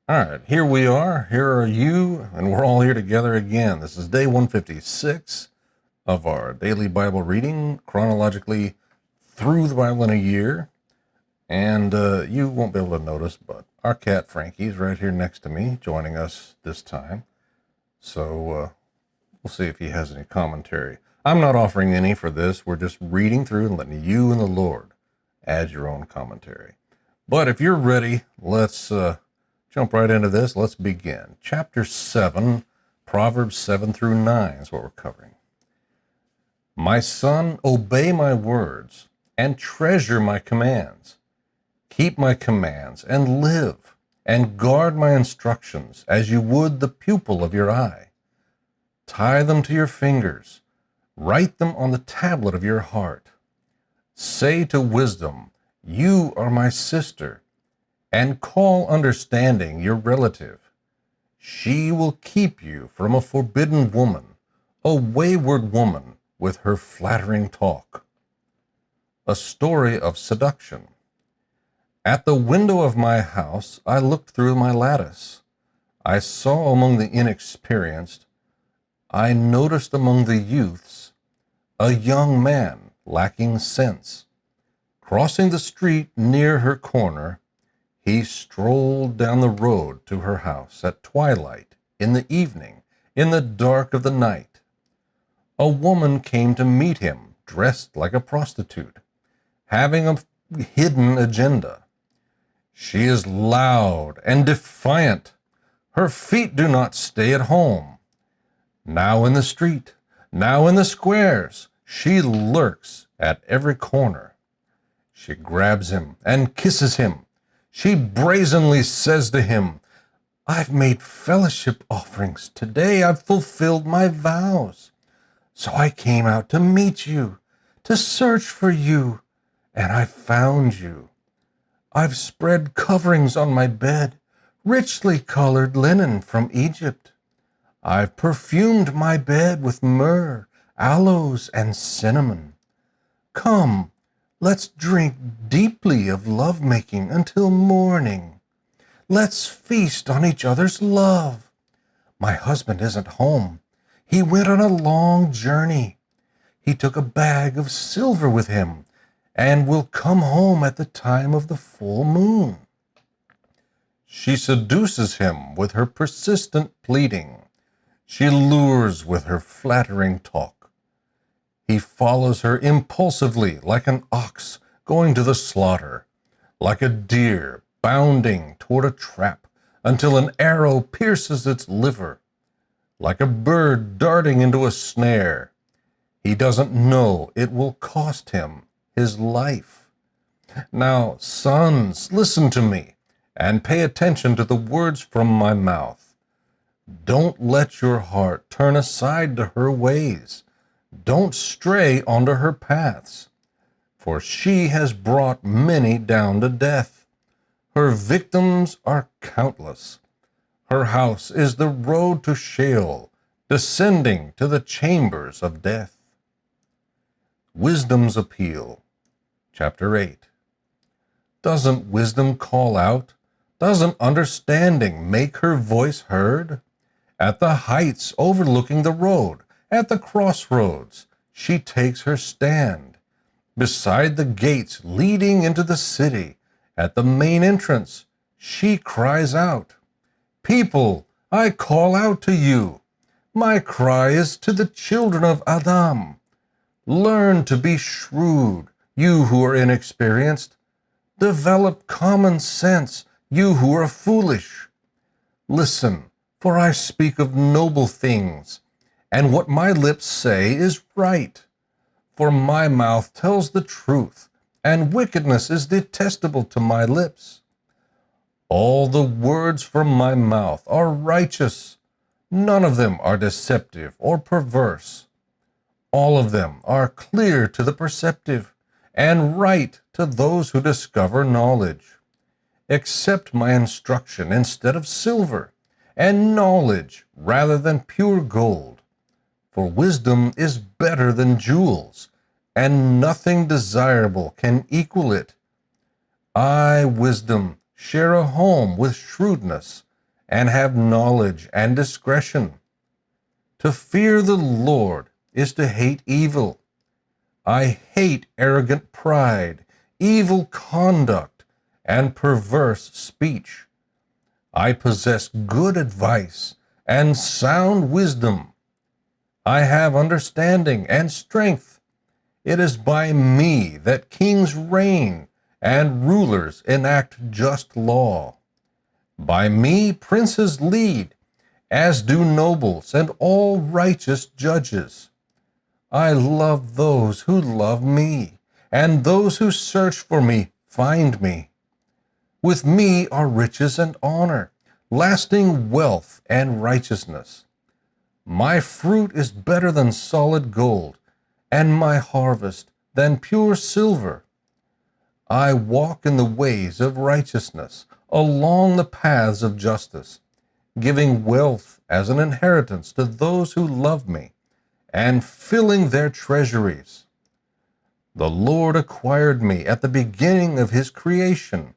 All right, here we are. Here are you, and we're all here together again. This is day 156 of our daily Bible reading, chronologically through the Bible in a year. And you won't be able to notice, but our cat Frankie is right here next to me, joining us this time. So we'll see if he has any commentary. I'm not offering any for this. We're just reading through and letting you and the Lord add your own commentary. But if you're ready, let's jump right into this. Let's begin. Chapter 7, Proverbs 7 through 9 is what we're covering. My son, obey my words and treasure my commands. Keep my commands and live, and guard my instructions as you would the pupil of your eye. Tie them to your fingers. Write them on the tablet of your heart. Say to wisdom, you are my sister, and call understanding your relative. She will keep you from a forbidden woman, a wayward woman with her flattering talk. A story of seduction. At the window of my house, I looked through my lattice. I saw among the inexperienced, I noticed among the youths, a young man lacking sense. Crossing the street near her corner, he strolled down the road to her house at twilight, in the evening, in the dark of the night. A woman came to meet him, dressed like a prostitute, having a hidden agenda. She is loud and defiant. Her feet do not stay at home. Now in the street, now in the squares, she lurks at every corner. She grabs him and kisses him. She brazenly says to him, I've made fellowship offerings. Today I've fulfilled my vows. So I came out to meet you, to search for you, and I found you. I've spread coverings on my bed, richly colored linen from Egypt. I've perfumed my bed with myrrh, aloes, and cinnamon. Come, let's drink deeply of lovemaking until morning. Let's feast on each other's love. My husband isn't home. He went on a long journey. He took a bag of silver with him and will come home at the time of the full moon. She seduces him with her persistent pleading. She lures with her flattering talk. He follows her impulsively like an ox going to the slaughter, like a deer bounding toward a trap until an arrow pierces its liver, like a bird darting into a snare. He doesn't know it will cost him his life. Now, sons, listen to me and pay attention to the words from my mouth. Don't let your heart turn aside to her ways. Don't stray onto her paths, for she has brought many down to death. Her victims are countless. Her house is the road to Sheol, descending to the chambers of death. Wisdom's appeal. Chapter 8. Doesn't wisdom call out? Doesn't understanding make her voice heard? At the heights overlooking the road, at the crossroads, she takes her stand. Beside the gates leading into the city, at the main entrance, she cries out, People, I call out to you. My cry is to the children of Adam. Learn to be shrewd, you who are inexperienced. Develop common sense, you who are foolish. Listen, for I speak of noble things, and what my lips say is right. For my mouth tells the truth, and wickedness is detestable to my lips. All the words from my mouth are righteous. None of them are deceptive or perverse. All of them are clear to the perceptive, and right to those who discover knowledge. Accept my instruction instead of silver, and knowledge rather than pure gold. For wisdom is better than jewels, and nothing desirable can equal it. I, wisdom, share a home with shrewdness, and have knowledge and discretion. To fear the Lord is to hate evil. I hate arrogant pride, evil conduct, and perverse speech. I possess good advice and sound wisdom. I have understanding and strength. It is by me that kings reign and rulers enact just law. By me princes lead, as do nobles and all righteous judges. I love those who love me, and those who search for me find me. With me are riches and honor, lasting wealth and righteousness. My fruit is better than solid gold, and my harvest than pure silver. I walk in the ways of righteousness, along the paths of justice, giving wealth as an inheritance to those who love me, and filling their treasuries. The Lord acquired me at the beginning of his creation,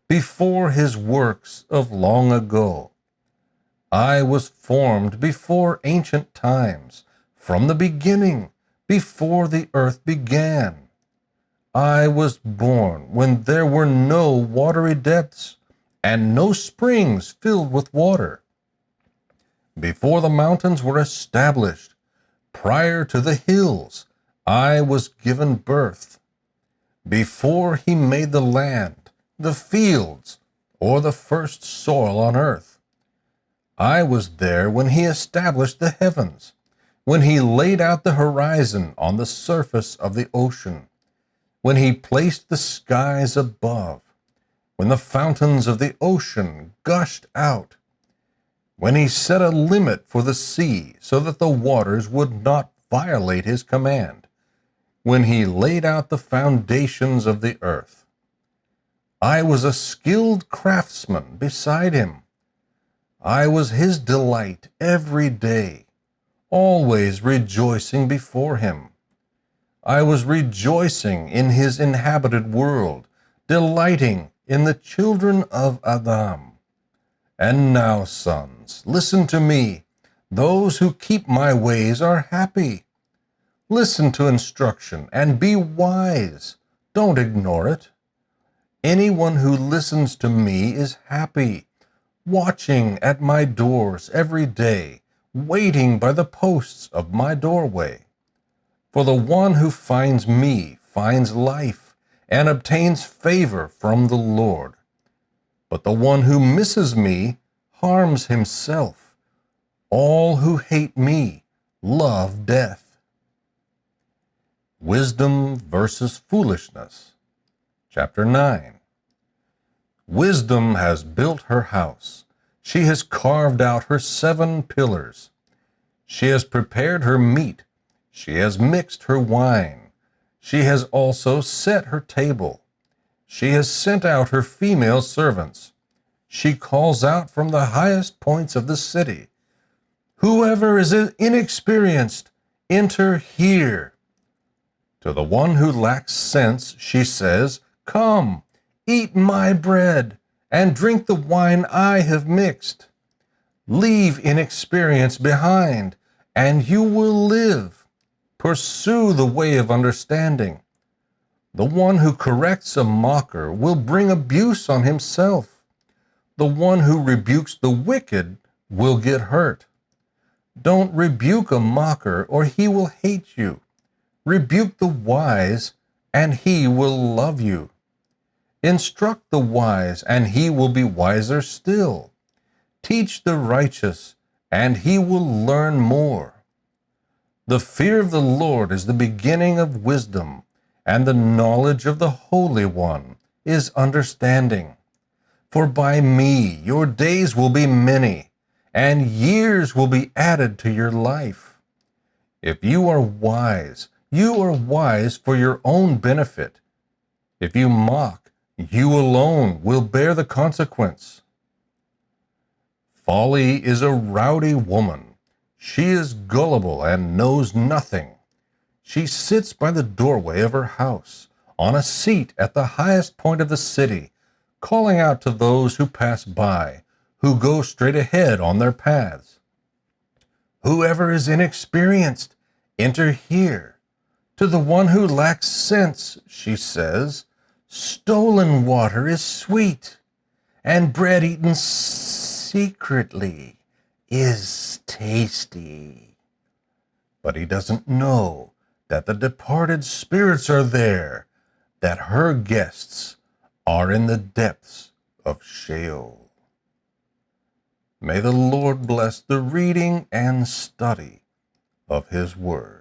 before his works of long ago. I was formed before ancient times, from the beginning, before the earth began. I was born when there were no watery depths, and no springs filled with water. Before the mountains were established, prior to the hills, I was given birth. Before he made the land, the fields, or the first soil on earth. I was there when he established the heavens, when he laid out the horizon on the surface of the ocean, when he placed the skies above, when the fountains of the ocean gushed out, when he set a limit for the sea so that the waters would not violate his command, when he laid out the foundations of the earth. I was a skilled craftsman beside him. I was his delight every day, always rejoicing before him. I was rejoicing in his inhabited world, delighting in the children of Adam. And now, sons, listen to me. Those who keep my ways are happy. Listen to instruction and be wise. Don't ignore it. Anyone who listens to me is happy, watching at my doors every day, waiting by the posts of my doorway. For the one who finds me finds life and obtains favor from the Lord. But the one who misses me harms himself. All who hate me love death. Wisdom versus foolishness. Chapter 9. Wisdom has built her house. She has carved out her 7 pillars. She has prepared her meat. She has mixed her wine. She has also set her table. She has sent out her female servants. She calls out from the highest points of the city, "Whoever is inexperienced, enter here." To the one who lacks sense, she says, "Come, eat my bread, and drink the wine I have mixed. Leave inexperience behind, and you will live. Pursue the way of understanding. The one who corrects a mocker will bring abuse on himself. The one who rebukes the wicked will get hurt. Don't rebuke a mocker, or he will hate you. Rebuke the wise, and he will love you. Instruct the wise, and he will be wiser still. Teach the righteous, and he will learn more. The fear of the Lord is the beginning of wisdom, and the knowledge of the Holy One is understanding. For by me your days will be many, and years will be added to your life. If you are wise for your own benefit. If you mock, you alone will bear the consequence. Folly is a rowdy woman. She is gullible and knows nothing. She sits by the doorway of her house, on a seat at the highest point of the city, calling out to those who pass by, who go straight ahead on their paths. Whoever is inexperienced, enter here. To the one who lacks sense, she says, stolen water is sweet, and bread eaten secretly is tasty. But he doesn't know that the departed spirits are there, that her guests are in the depths of Sheol. May the Lord bless the reading and study of his word.